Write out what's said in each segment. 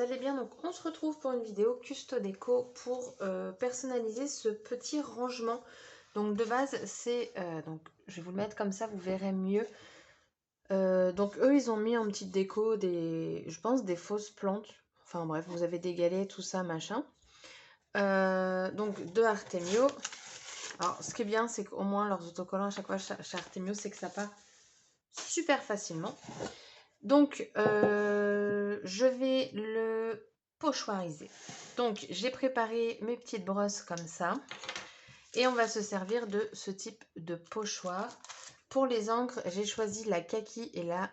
allez bien. Donc on se retrouve pour une vidéo Custo Déco pour personnaliser ce petit rangement. Donc de base c'est, donc je vais vous le mettre comme ça, vous verrez mieux. Donc eux ils ont mis en petite déco je pense des fausses plantes. Enfin bref, vous avez des galets, tout ça, machin. Donc de Artemio. Alors ce qui est bien, c'est qu'au moins leurs autocollants à chaque fois chez Artemio, c'est que ça part super facilement. Donc je vais le pochoiriser. Donc j'ai préparé mes petites brosses comme ça. Et on va se servir de ce type de pochoir. Pour les encres, j'ai choisi la kaki et la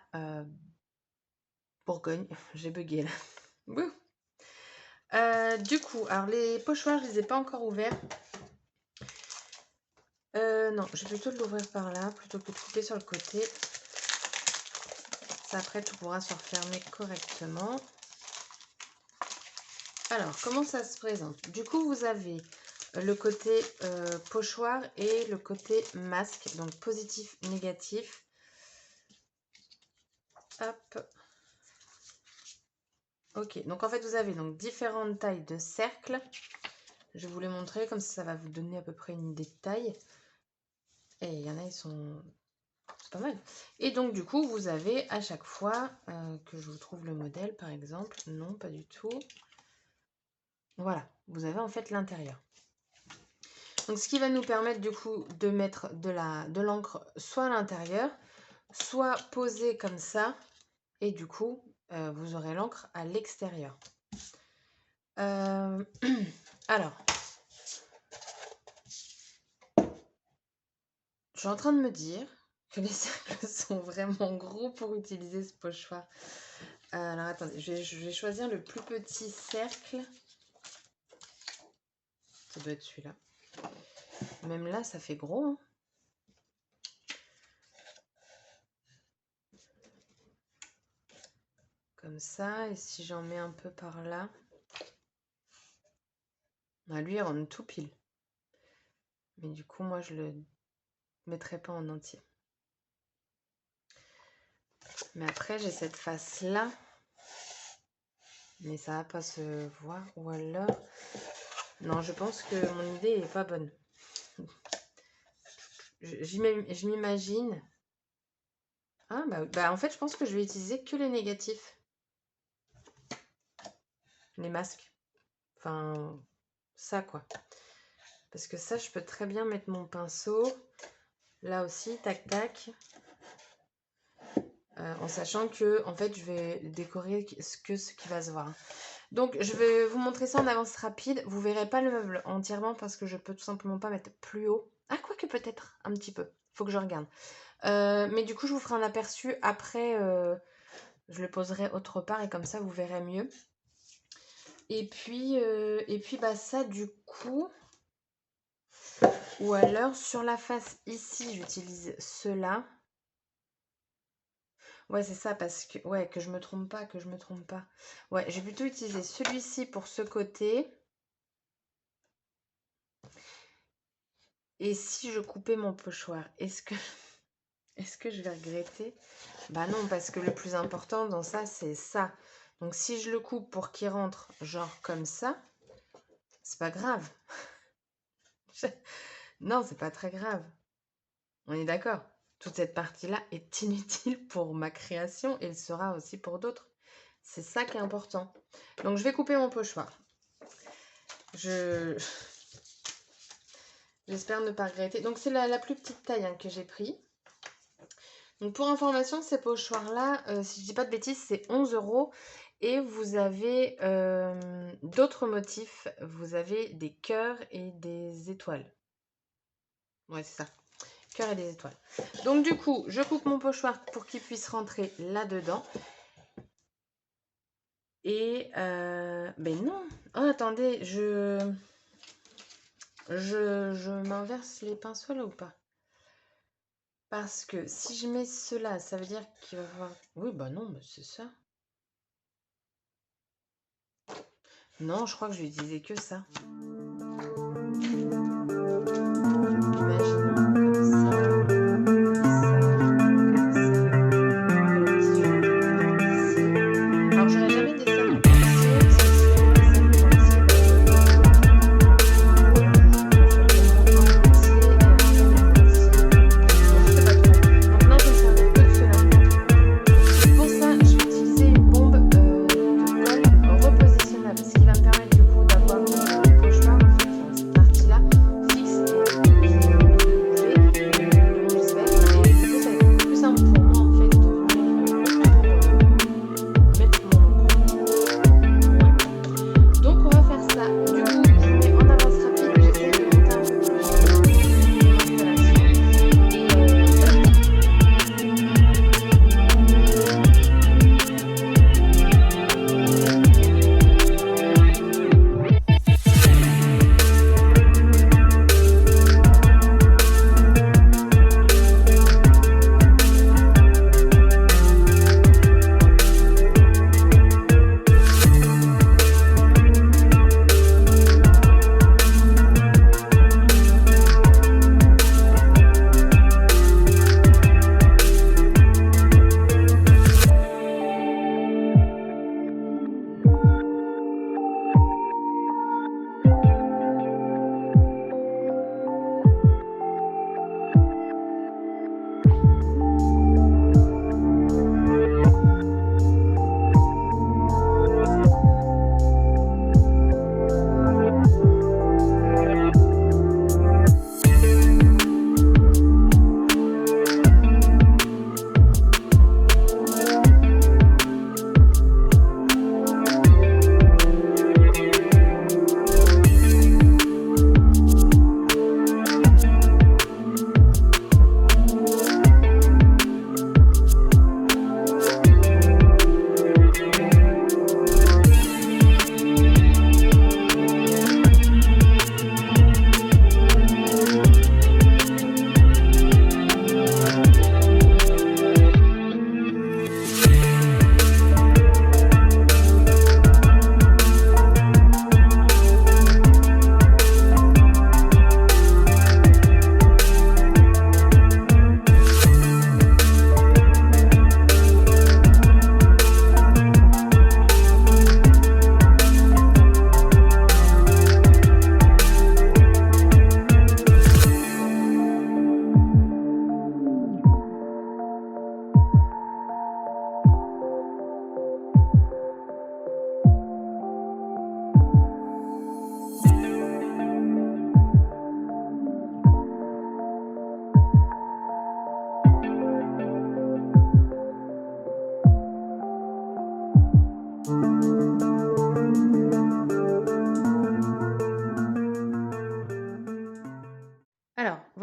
Bourgogne. J'ai bugué là. Du coup, alors les pochoirs, je ne les ai pas encore ouverts. Non, je vais plutôt l'ouvrir par là, plutôt que de couper sur le côté. Ça, après, tout pourra se refermer correctement. Alors, comment ça se présente? Du coup, vous avez le côté pochoir et le côté masque, donc positif, négatif. Hop. Ok, donc en fait, vous avez donc différentes tailles de cercles. Je vais vous les montrer, comme ça va vous donner à peu près une idée de taille. Et il y en a, ils sont... C'est pas mal. Et donc, du coup, vous avez à chaque fois que je vous trouve le modèle, par exemple. Non, pas du tout. Voilà, vous avez en fait l'intérieur. Donc, ce qui va nous permettre, du coup, de mettre de l'encre soit à l'intérieur, soit posée comme ça. Et du coup, vous aurez l'encre à l'extérieur. Alors... Je suis en train de me dire que les cercles sont vraiment gros pour utiliser ce pochoir. Alors attendez, je vais choisir le plus petit cercle. Ça doit être celui-là. Même là, ça fait gros. Hein. Comme ça. Et si j'en mets un peu par là. Bah, lui, il rentre tout pile. Mais du coup, moi, je le mettrai pas en entier. Mais après, j'ai cette face-là. Mais ça va pas se voir. Ou alors... Non, je pense que mon idée est pas bonne. Je m'imagine... Ah, bah, en fait, je pense que je vais utiliser que les négatifs. Les masques. Enfin, ça, quoi. Parce que ça, je peux très bien mettre mon pinceau. Là aussi, tac, tac. En sachant que, en fait, je vais décorer ce qui va se voir. Donc, je vais vous montrer ça en avance rapide. Vous verrez pas le meuble entièrement parce que je peux tout simplement pas mettre plus haut. Ah, quoique peut-être un petit peu. Faut que je regarde. Mais du coup, je vous ferai un aperçu après. Je le poserai autre part et comme ça, vous verrez mieux. Et puis bah, ça, du coup... Ou alors, sur la face ici, j'utilise cela. Ouais, c'est ça, parce que... Ouais, que je me trompe pas, Ouais, j'ai plutôt utilisé celui-ci pour ce côté. Et si je coupais mon pochoir, est-ce que je vais regretter? Bah non, parce que le plus important dans ça, c'est ça. Donc si je le coupe pour qu'il rentre genre comme ça, c'est pas grave. Non, c'est pas très grave. On est d'accord. Toute cette partie-là est inutile pour ma création et elle sera aussi pour d'autres. C'est ça qui est important. Donc, je vais couper mon pochoir. J'espère ne pas regretter. Donc, c'est la plus petite taille hein, que j'ai pris. Donc, pour information, ces pochoirs-là, si je dis pas de bêtises, c'est 11 €. Et vous avez d'autres motifs. Vous avez des cœurs et des étoiles. Ouais, c'est ça. Cœur et des étoiles. Donc, du coup, je coupe mon pochoir pour qu'il puisse rentrer là-dedans. Et, ben non. Oh, attendez, je m'inverse les pinceaux là ou pas? Parce que si je mets cela, ça veut dire qu'il va avoir... Oui, bah non, bah c'est ça. Non, je crois que je vais utiliser que ça. Alors, j'aurais jamais desserré mon pinceau.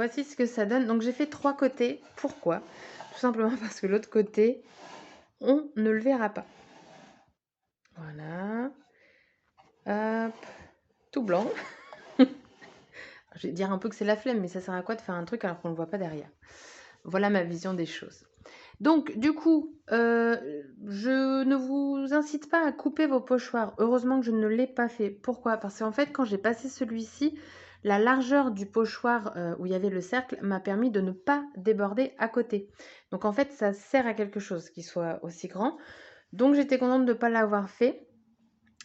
voici ce que ça donne. Donc j'ai fait 3 côtés. Pourquoi? Tout simplement parce que l'autre côté, on ne le verra pas. Voilà. Hop. Tout blanc. Je vais dire un peu que c'est la flemme, mais ça sert à quoi de faire un truc alors qu'on ne le voit pas derrière? Voilà ma vision des choses. Donc, du coup, je ne vous incite pas à couper vos pochoirs. Heureusement que je ne l'ai pas fait. Pourquoi? Parce qu'en fait, quand j'ai passé celui-ci, la largeur du pochoir où il y avait le cercle m'a permis de ne pas déborder à côté. Donc, en fait, ça sert à quelque chose qu'il soit aussi grand. Donc, j'étais contente de ne pas l'avoir fait.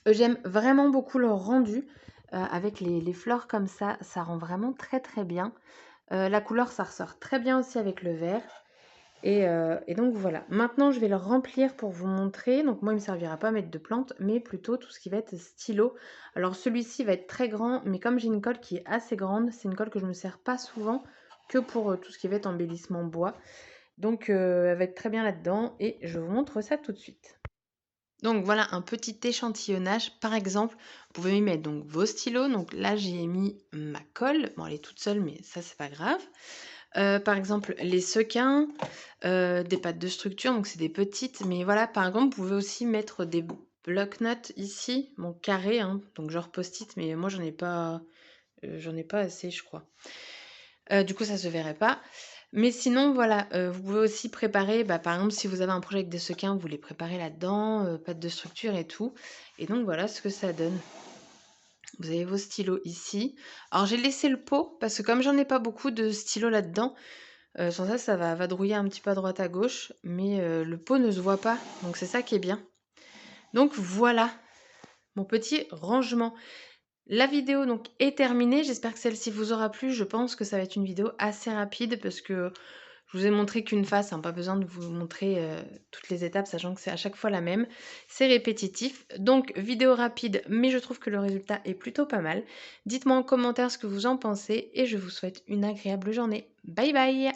J'aime vraiment beaucoup le rendu. Avec les fleurs comme ça rend vraiment très très bien. La couleur, ça ressort très bien aussi avec le vert. Et donc voilà. Maintenant, je vais le remplir pour vous montrer. Donc moi, il ne me servira pas à mettre de plantes, mais plutôt tout ce qui va être stylo. Alors celui-ci va être très grand, mais comme j'ai une colle qui est assez grande, c'est une colle que je ne me sers pas souvent que pour tout ce qui va être embellissement bois. Donc elle va être très bien là-dedans et je vous montre ça tout de suite. Donc voilà un petit échantillonnage. Par exemple, vous pouvez y mettre donc vos stylos. Donc là, j'ai mis ma colle. Bon, elle est toute seule, mais ça, c'est pas grave. Par exemple, les sequins, des pattes de structure, donc c'est des petites. Mais voilà, par exemple, vous pouvez aussi mettre des bloc-notes ici, bon carré, hein, donc genre post-it, mais moi j'en ai pas assez, je crois. Du coup, ça se verrait pas. Mais sinon, voilà, vous pouvez aussi préparer, par exemple, si vous avez un projet avec des sequins, vous les préparez là-dedans, pattes de structure et tout. Et donc, voilà ce que ça donne. Vous avez vos stylos ici. Alors, j'ai laissé le pot, parce que comme j'en ai pas beaucoup de stylos là-dedans, sans ça, ça va vadrouiller un petit peu à droite à gauche. Mais le pot ne se voit pas, donc c'est ça qui est bien. Donc, voilà mon petit rangement. La vidéo donc est terminée, j'espère que celle-ci vous aura plu. Je pense que ça va être une vidéo assez rapide parce que je vous ai montré qu'une face, hein, pas besoin de vous montrer toutes les étapes, sachant que c'est à chaque fois la même. C'est répétitif, donc vidéo rapide, mais je trouve que le résultat est plutôt pas mal. Dites-moi en commentaire ce que vous en pensez et je vous souhaite une agréable journée. Bye bye!